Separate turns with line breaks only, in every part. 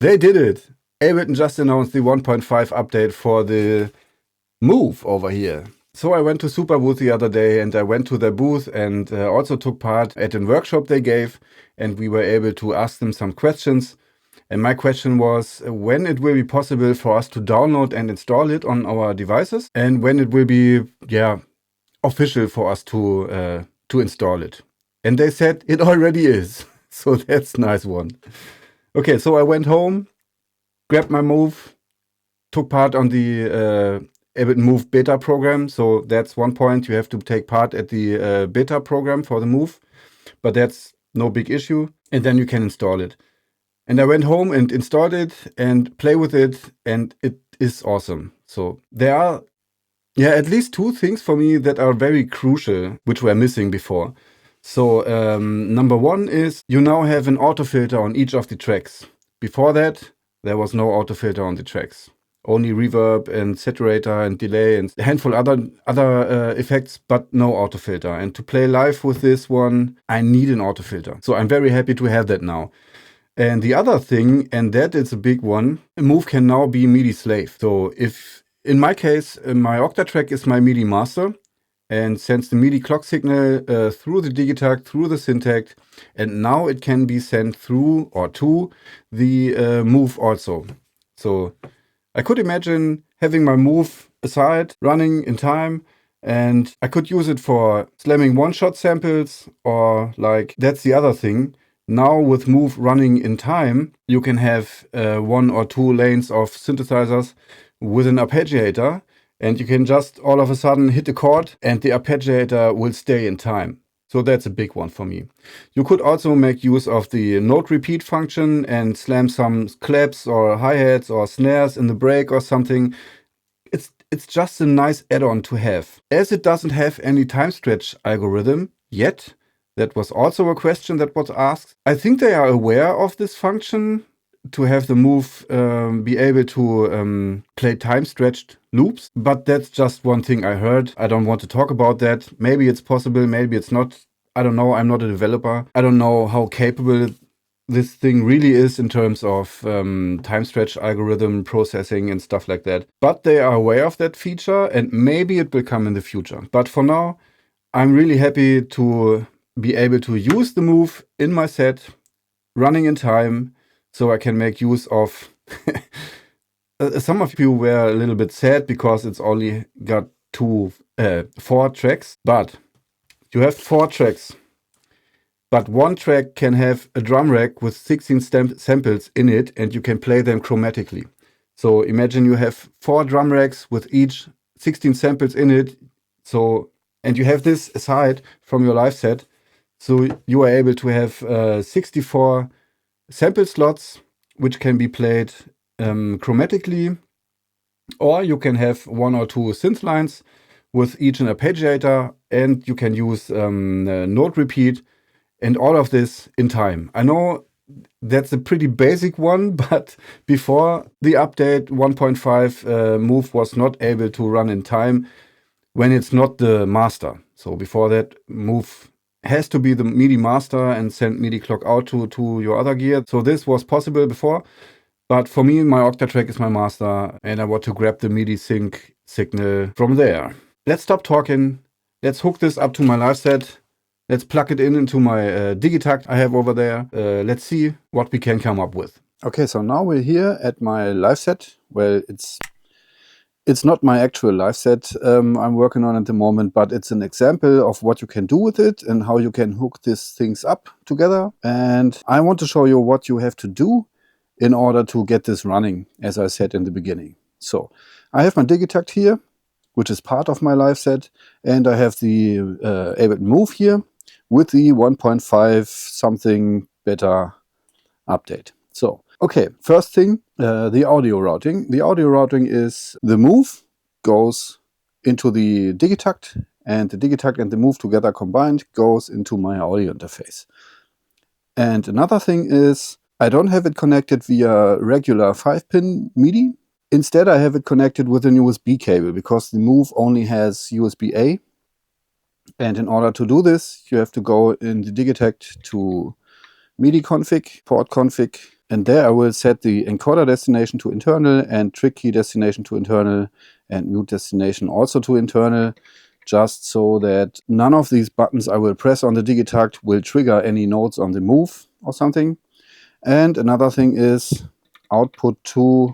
They did it. Ableton just announced the 1.5 update for the Move over here. So I went to Superbooth the other day and I went to their booth and also took part at a workshop they gave, and we were able to ask them some questions. And my question was when it will be possible for us to download and install it on our devices, and when it will be official for us to install it. And they said it already is. So that's a nice one. Okay, so I went home, grabbed my Move, took part on the Ableton Move beta program. So that's one point. You have to take part at the beta program for the Move, but that's no big issue. And then you can install it. And I went home and installed it and play with it, and it is awesome. So there are at least two things for me that are very crucial, which were missing before. So number one is you now have an auto filter on each of the tracks. Before that, there was no auto filter on the tracks. Only reverb and saturator and delay and a handful other effects, but no auto filter. And to play live with this one, I need an auto filter. So I'm very happy to have that now. And the other thing, and that is a big one, Move can now be MIDI slave. So if, in my case, my Octatrack is my MIDI master and sends the MIDI clock signal through the Digitakt, through the Syntakt, and now it can be sent through or to the Move also. So I could imagine having my Move aside, running in time, and I could use it for slamming one-shot samples, or like, that's the other thing. Now with Move running in time, you can have 1 or 2 lanes of synthesizers with an arpeggiator, and you can just all of a sudden hit a chord and the arpeggiator will stay in time. So that's a big one for me. You could also make use of the note repeat function and slam some claps or hi-hats or snares in the break or something. It's just a nice add-on to have. As it doesn't have any time stretch algorithm yet, that was also a question that was asked. I think they are aware of this function to have the Move be able to play time-stretched loops. But that's just one thing I heard. I don't want to talk about that. Maybe it's possible, maybe it's not. I don't know. I'm not a developer. I don't know how capable this thing really is in terms of time-stretch algorithm processing and stuff like that. But they are aware of that feature, and maybe it will come in the future. But for now, I'm really happy to be able to use the Move in my set, running in time, so I can make use of... Some of you were a little bit sad because it's only got 4 tracks, but you have 4 tracks. But one track can have a drum rack with 16 samples in it, and you can play them chromatically. So imagine you have 4 drum racks with each 16 samples in it. So, and you have this aside from your live set. So you are able to have 64 sample slots, which can be played chromatically, or you can have 1 or 2 synth lines with each an arpeggiator, and you can use note repeat, and all of this in time. I know that's a pretty basic one, but before the update 1.5, Move was not able to run in time when it's not the master. So before that, Move has to be the MIDI master and send MIDI clock out to your other gear. So this was possible before, but for me, my Octatrack is my master, and I want to grab the MIDI sync signal from there. Let's stop talking. Let's hook this up to my live set. Let's plug it into my Digitakt I have over there. Let's see what we can come up with. Okay, so now we're here at my live set. Well, it's not my actual live set I'm working on at the moment, but it's an example of what you can do with it and how you can hook these things up together. And I want to show you what you have to do in order to get this running, as I said in the beginning. So I have my Digitakt here, which is part of my live set, and I have the Ableton Move here with the 1.5 something beta update. So, okay, first thing, the audio routing. The audio routing is the Move goes into the Digitakt, and the Digitakt and the Move together combined goes into my audio interface. And another thing is, I don't have it connected via regular 5-pin MIDI. Instead, I have it connected with an USB cable because the Move only has USB-A. And in order to do this, you have to go in the Digitakt to MIDI config, port config, And there I will set the encoder destination to internal and trick key destination to internal and mute destination also to internal, just so that none of these buttons I will press on the Digitakt will trigger any notes on the Move or something. And another thing is output to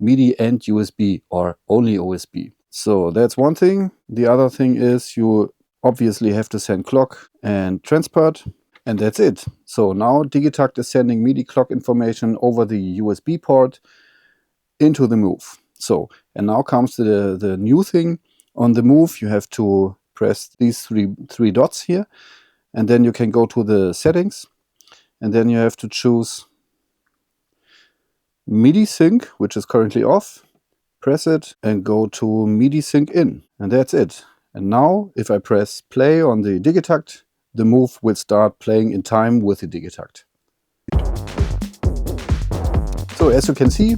MIDI and USB, or only USB. So that's one thing. The other thing is you obviously have to send clock and transport, and that's it. So now Digitakt is sending MIDI clock information over the USB port into the Move. So, and now comes the new thing. On the Move, you have to press these three dots here, and then you can go to the settings, and then you have to choose Midi Sync, which is currently off. Press it and go to Midi Sync In, and that's it. And now, if I press play on the Digitakt, the Move will start playing in time with the Digitakt. So as you can see,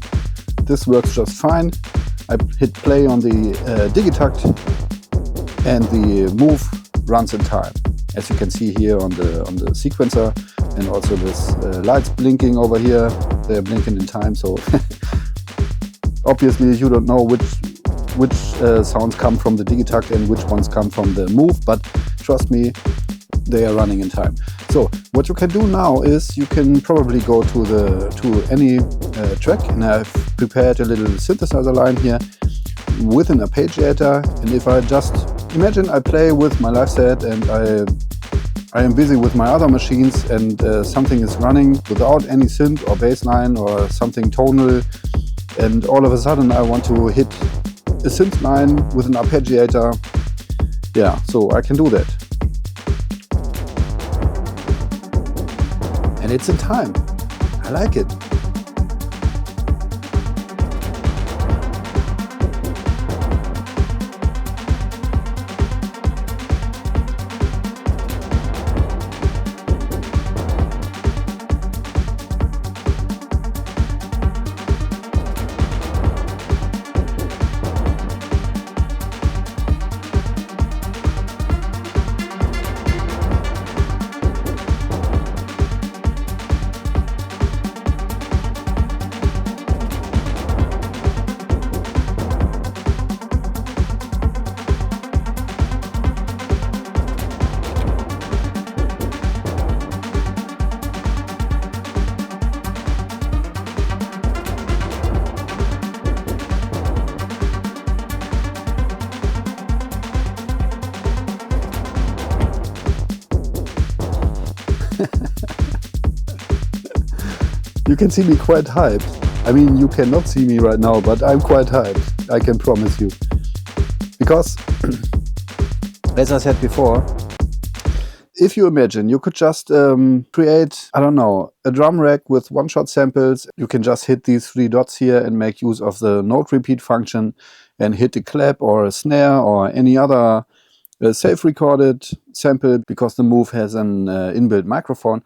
this works just fine. I hit play on the Digitakt and the Move runs in time. As you can see here on the sequencer, and also this lights blinking over here, they're blinking in time. So obviously you don't know which sounds come from the Digitakt and which ones come from the Move, but trust me, they are running in time. So what you can do now is you can probably go to any track, and I've prepared a little synthesizer line here with an arpeggiator. And if I just imagine I play with my liveset and I am busy with my other machines, and something is running without any synth or bass line or something tonal, and all of a sudden I want to hit a synth line with an arpeggiator. Yeah, so I can do that. And it's in time. I like it. You can see me quite hyped. I mean, you cannot see me right now, but I'm quite hyped, I can promise you. Because, as I said before, if you imagine, you could just create, I don't know, a drum rack with one-shot samples. You can just hit these three dots here and make use of the note repeat function and hit a clap or a snare or any other self-recorded sample, because the Move has an inbuilt microphone.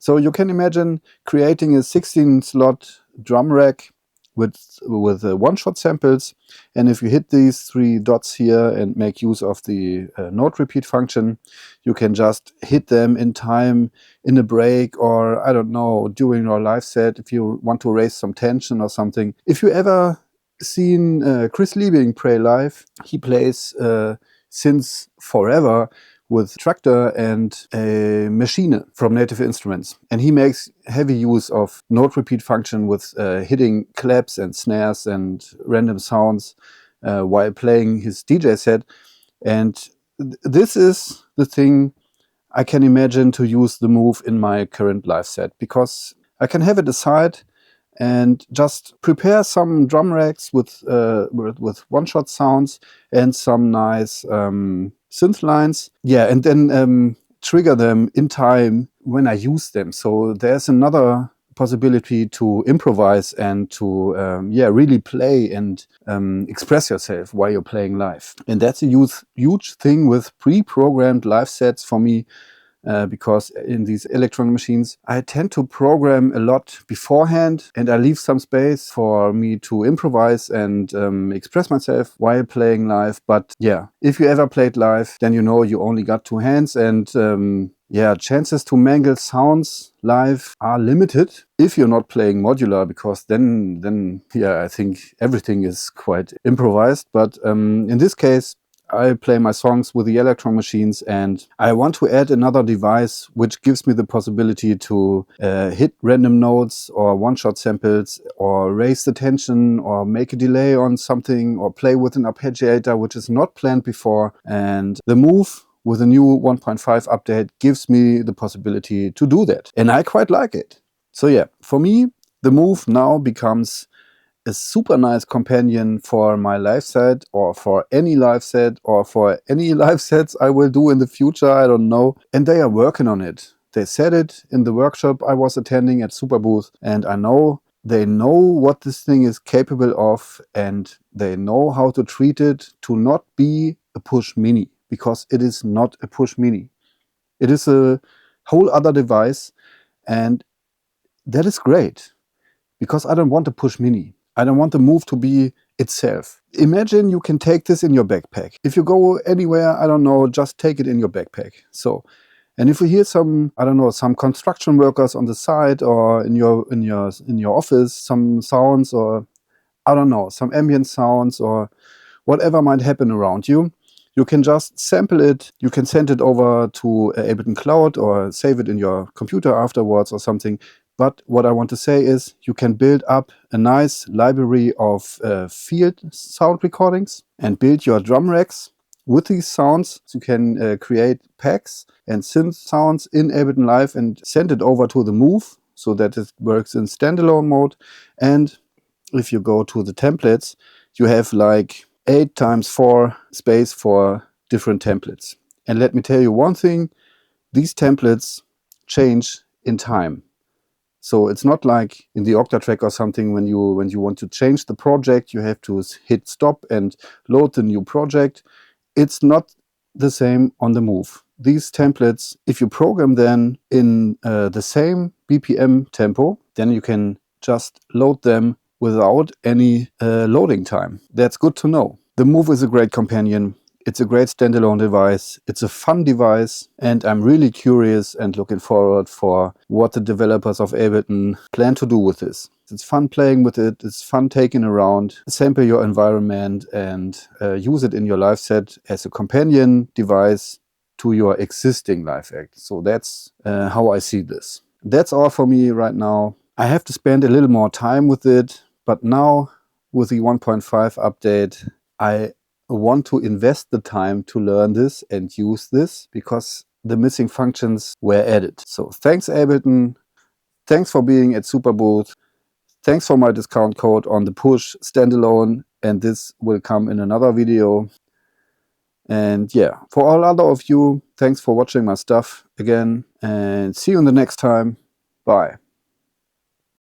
So you can imagine creating a 16-slot drum rack with one-shot samples, and if you hit these three dots here and make use of the note repeat function, you can just hit them in time in a break, or I don't know, during your live set if you want to raise some tension or something. If you ever seen Chris Liebing play live, he plays synths forever with Tractor and a Machine from Native Instruments. And he makes heavy use of note repeat function with hitting claps and snares and random sounds while playing his DJ set. And this is the thing I can imagine to use the Move in my current live set, because I can have it aside and just prepare some drum racks with one-shot sounds and some nice synth lines. Yeah, and then trigger them in time when I use them. So there's another possibility to improvise and to really play and express yourself while you're playing live. And that's a huge thing with pre-programmed live sets for me. Because in these electronic machines, I tend to program a lot beforehand, and I leave some space for me to improvise and express myself while playing live. But yeah, if you ever played live, then you know you only got two hands, and yeah, chances to mangle sounds live are limited if you're not playing modular, because then yeah, I think everything is quite improvised. But in this case, I play my songs with the Electron machines, and I want to add another device which gives me the possibility to hit random notes or one-shot samples, or raise the tension, or make a delay on something, or play with an arpeggiator which is not planned before. And the Move with a new 1.5 update gives me the possibility to do that. And I quite like it. So yeah, for me, the Move now becomes a super nice companion for my live set, or for any live set, or for any live sets I will do in the future, I don't know. And they are working on it. They said it in the workshop I was attending at Superbooth, and I know they know what this thing is capable of, and they know how to treat it to not be a push mini, because it is not a push mini. It is a whole other device, and that is great, because I don't want a push mini. I don't want the Move to be itself. Imagine you can take this in your backpack. If you go anywhere, I don't know, just take it in your backpack. So, and if you hear some, I don't know, some construction workers on the side, or in your office, some sounds, or I don't know, some ambient sounds, or whatever might happen around you, you can just sample it. You can send it over to Ableton Cloud, or save it in your computer afterwards or something. But what I want to say is, you can build up a nice library of field sound recordings and build your drum racks with these sounds. You can create packs and synth sounds in Ableton Live and send it over to the Move, so that it works in standalone mode. And if you go to the templates, you have like 8x4 space for different templates. And let me tell you one thing, these templates change in time. So it's not like in the Octatrack or something, when you want to change the project, you have to hit stop and load the new project. It's not the same on the Move. These templates, if you program them in the same BPM tempo, then you can just load them without any loading time. That's good to know. The Move is a great companion. It's a great standalone device. It's a fun device, and I'm really curious and looking forward for what the developers of Ableton plan to do with this. It's fun playing with it. It's fun taking around, sample your environment, and use it in your live set as a companion device to your existing live act. So that's how I see this. That's all for me right now. I have to spend a little more time with it, but now with the 1.5 update, I want to invest the time to learn this and use this, because the missing functions were added. So thanks, Ableton. Thanks for being at Superbooth. Thanks for my discount code on the push standalone, and this will come in another video. And yeah, for all other of you, thanks for watching my stuff again, and see you in the next time. Bye.